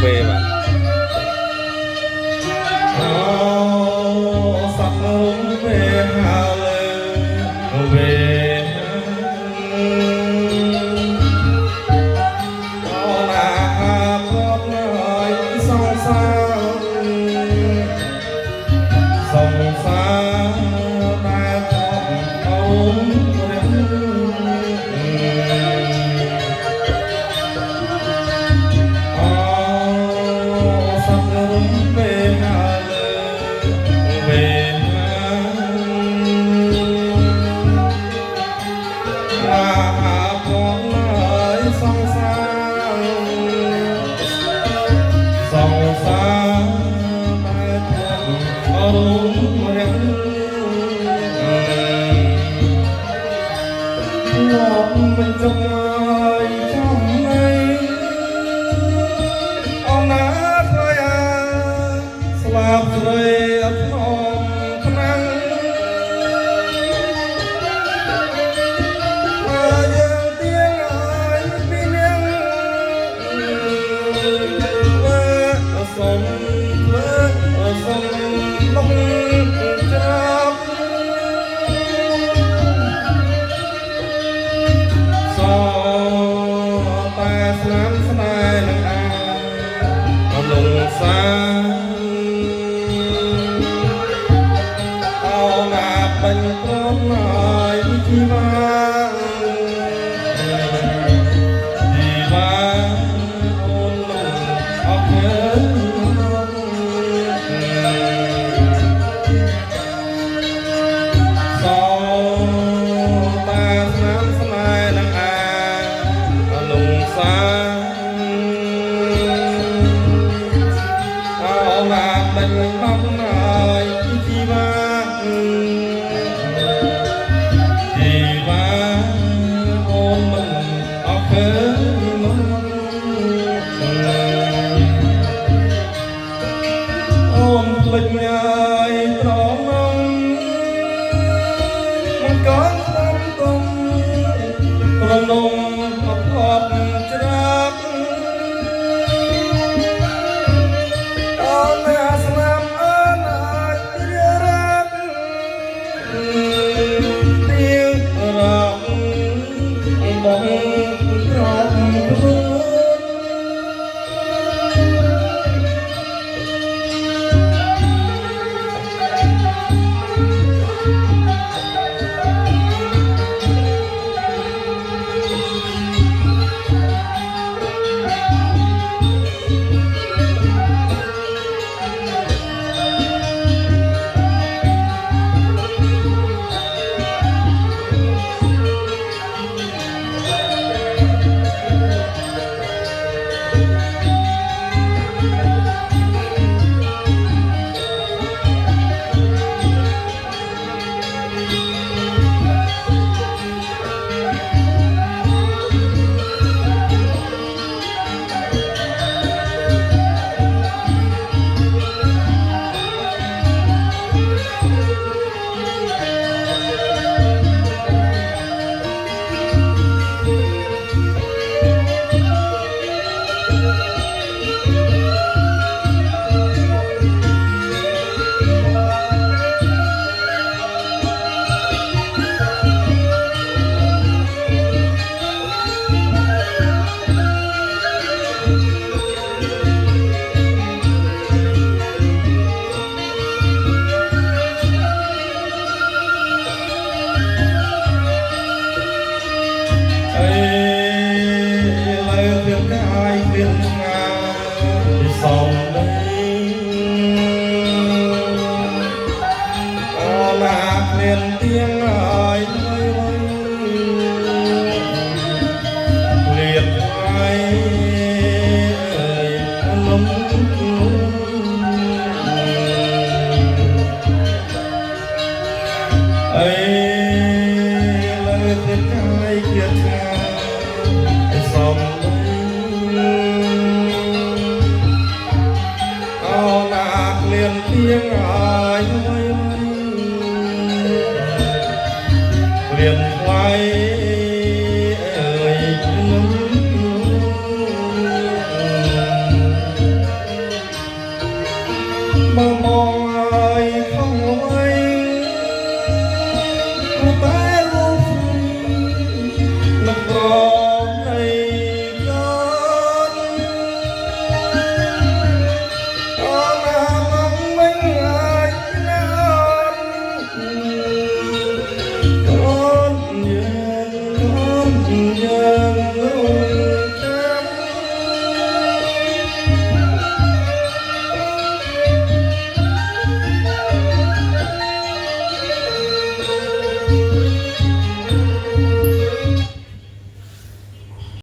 về mà sắc về hà về là con ơi sông xa ta con ống mình trong ai trong ấy ông đã thôi slap rồi thong khăn giờ tiếng ai bi ngang sông long chắp sáng nay lùng xa ao nạp bệnh con lại chi ba ôn lùng học nhớ sau ta sáng nay lùng xa mình mong ngài chi ba ôn mình ở khứ ôn mình ngài trọn ông có tâm tung rồng nông học học trác sông đây lạc liền tiếng